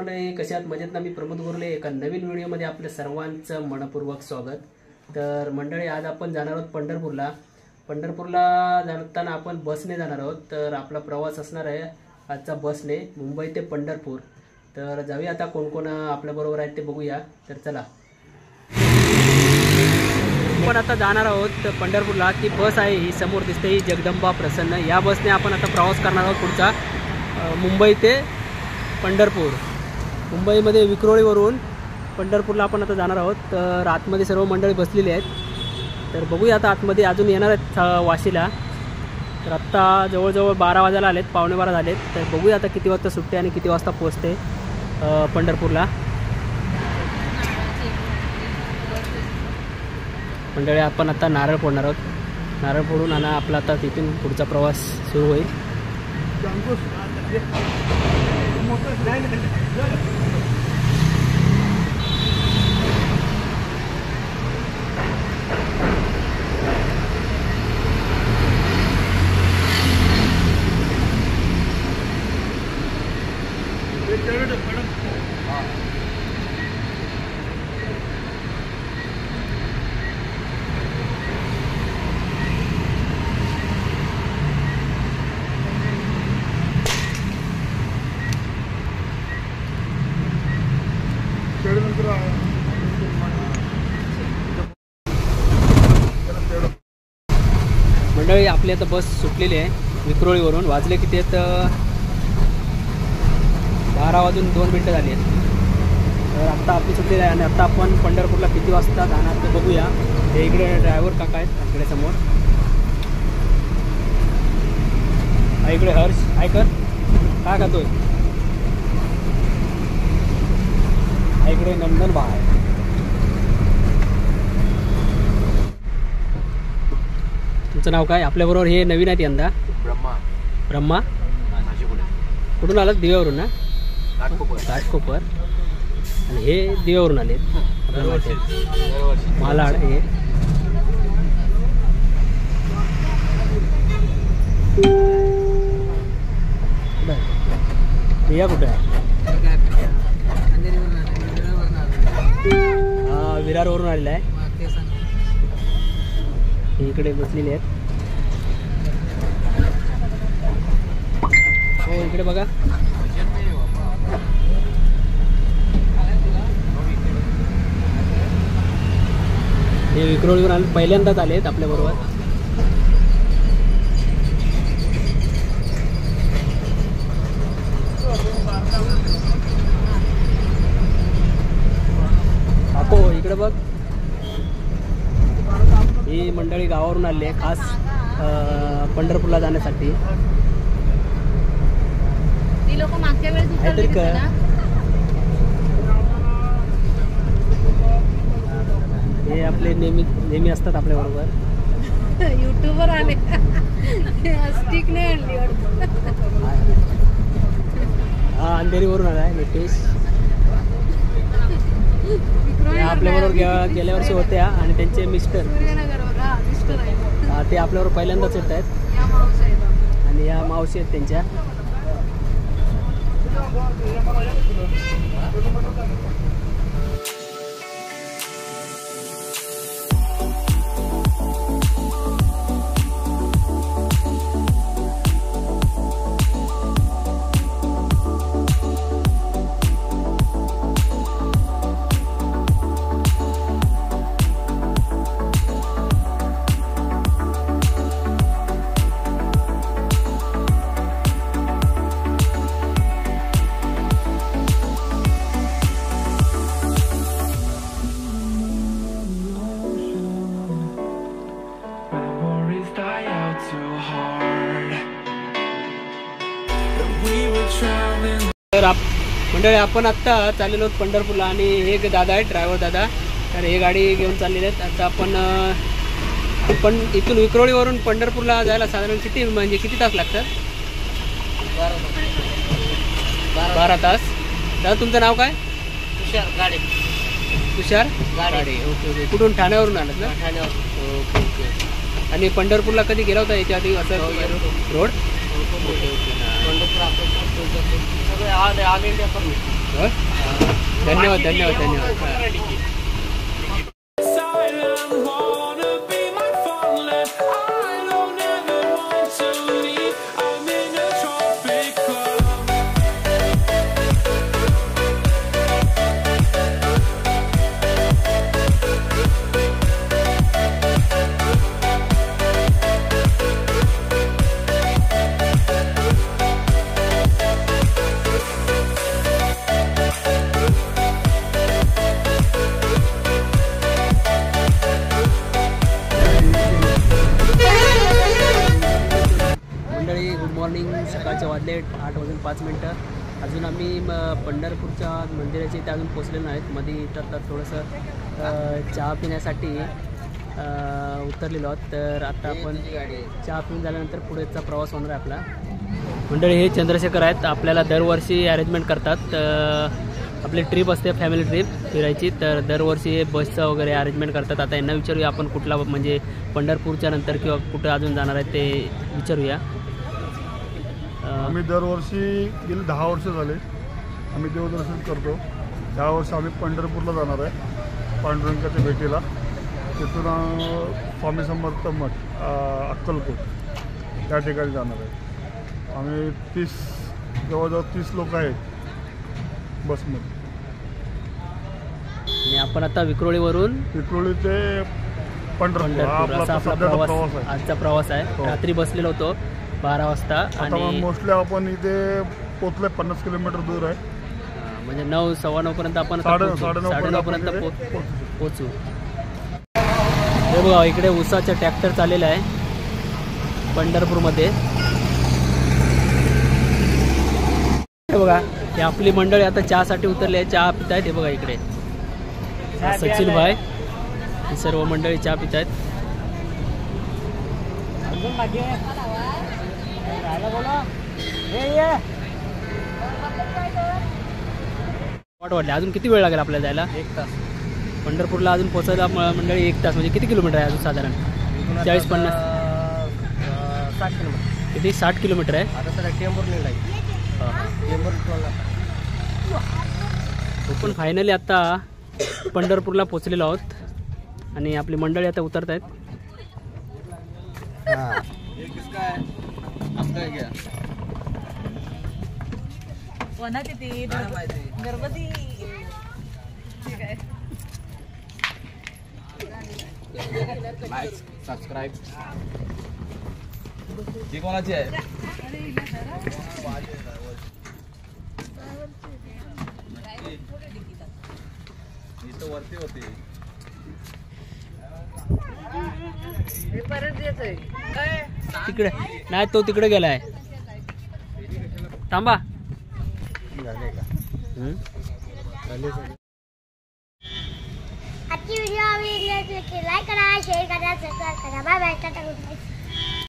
मंडळी, कशा आहात? मजेत ना? मी प्रमोद गोरले एका नवीन व्हिडिओमध्ये आपल्या सर्वांचं मनपूर्वक स्वागत. तर मंडळी, आज आपण जाणार आहोत पंढरपूरला जाताना आपण बसने जाणार आहोत. तर आपला प्रवास असणार आहे आजचा बसने मुंबई ते पंढरपूर. तर जाऊया आता, कोण कोण आपल्या बरोबर आहेत ते बघूया. तर चला, आपण आता जाणार आहोत पंढरपूरला. ती बस आहे ही समोर दिसते, ही जगदंबा प्रसन्न. या बसने आपण आता प्रवास करणार आहोत पुढचा मुंबई ते पंढरपूर. मुंबईमध्ये विक्रोळीवरून पंढरपूरला आपण आता जाणार आहोत. तर आतमध्ये सर्व मंडळी बसलेली आहेत. तर बघूया आता, आतमध्ये अजून येणार आहेत वाशीला. तर आत्ता जवळजवळ 12 वाजायला आलेत, 11:15 झालेत. तर बघूया आता किती वाजता सुटते आणि किती वाजता पोचते पंढरपूरला. मंडळी, आपण आता नारळ फोडणार आहोत. नारळ फोडून आणि आपला आता तिथून पुढचा प्रवास सुरू होईल. मंडळी, आपली आता बस सुटलेली आहे विक्रोळीवरून. वाजले किती आहेत? 12:02 झाली आहेत. तर आत्ता आपली सुटलेली आहे आणि आता आपण पंढरपूरला किती वाजता जाणार ते बघूया. हे इकडे ड्रायव्हर काका आहेत इकडे समोर. इकडे हर्ष, ऐकर काय खातोय. इकडे नंदन भा आहे. तुमचं नाव काय? आपल्याबरोबर हे नवीन आहेत यंदा. ब्रह्मा. कुठून आलात? दिव्यावरून ना? घाटकोपर. आणि हे दिव्यावरून आले मालाड. हे या कुठे आहे? हा, विरारवरून आलेला आहे. इकडे बसलेले आहेत. हो, इकडे बघा. हे विक्रोळीवर आले, पहिल्यांदाच आले आहेत आपल्या बरोबर. हो, इकडे बघ. ही मंडळी गावावरून आली आहे खास पंढरपूरला जाण्यासाठी. काहीतरी हे आपले नेहमी असतात आपल्या बरोबर. युट्यूबवर आले. स्टिक नाही आणली. हा, अंधेरीवरून आला आहे नितेश. आपल्या बरोबर गेल्या वर्षी होत्या आणि त्यांचे मिस्टर ते आपल्याबरोबर पहिल्यांदाच येत आहेत. आणि या मावशी आहेत त्यांच्या. तर मंडळी, आपण आत्ता चाललेलो आहोत पंढरपूरला. आणि एक दादा आहे, ड्रायव्हर दादा. तर हे गाडी घेऊन चाललेले आहेत. आता आपण इथून विक्रोळीवरून पंढरपूरला जायला साधारण किती तास लागतात? 12 तास. दादा, तुमचं नाव काय? तुषार गाडे. ओके. कुठून? ठाण्यावरून आलात ना? ठाण्यावर. ओके. आणि पंढरपूरला कधी गेला होता याच्या आधी असं रोड? ओके. सगळे ऑल इंडिया धन्यवाद धन्यवाद धन्यवाद. Good morning. सकाळचे वाजले 8:05. अजून आम्ही पंढरपूरच्या मंदिराच्या इथे अजून पोचलेलो नाहीत. मध्ये इथं थोडंसं चहा पिण्यासाठी उतरलेलो आहोत. तर आता आपण चहा पिऊन झाल्यानंतर पुढेचा प्रवास होणार आहे आपला. मंडळी हे चंद्रशेखर आहेत. आपल्याला दरवर्षी अरेंजमेंट करतात. आपली ट्रिप असते फॅमिली ट्रिप फिरायची. तर दरवर्षी बसचं वगैरे अरेंजमेंट करतात. आता यांना विचारूया आपण कुठला म्हणजे पंढरपूरच्या नंतर किंवा कुठं अजून जाणार आहे ते विचारूया. आम्ही दरवर्षी गेली 10 वर्ष झाले आम्ही देवदर्शन करतो. यावर्षी आम्ही पंढरपूरला जाणार आहे पांडुरंगाच्या भेटीला. तिथून स्वामी समर्थ मठ अक्कलकोट त्या ठिकाणी जाणार आहे. आम्ही जवळजवळ 30 लोक आहेत बसमध्ये. आणि आपण आता विक्रोळी ते पंढरपूर असा आपला प्रवास आजचा प्रवास आहे. रात्री बसलेलो होतो 12 वाजता आणि मोस्टली आपण इथे पोचलोय 50 किलोमीटर दूर आहे. म्हणजे 9, 9:15 पर्यंत आपण 9:30 पर्यंत पोचू. हे बघा इकडे ऊसाचा ट्रॅक्टर चाललेला आहे पंढरपूरमध्ये. हे बघा हे आपली मंडळी आता चहासाठी उतरली आहे. चहा पित आहेत. हे बघा इकडे सचिन भाई ही सर्व मंडळी चहा पित आहेत. वाटले अजून किती वेळ लागेल आपल्याला जायला? 1 तास. पंढरपूरला अजून पोहोचायला मंडळी 1 तास. म्हणजे किती किलोमीटर आहे अजून साधारण? 40-50 60 किलोमीटर. किती 60 किलोमीटर आहे. आता सध्या टेंबूर निघाला. पण फायनली आता पंढरपूरला पोचलेलो आहोत आणि आपली मंडळी आता उतरत आहेत. गणपती लाईक सबस्क्राईब ही कोणाची आहे? इथं वरती होती. तिकडे नाही तो तिकडे गेलाय. थांबा. आजची व्हिडिओ आवडली असेल तर लाईक करा, शेअर करा, सबस्क्राईब करा. Bye bye. Tata good night.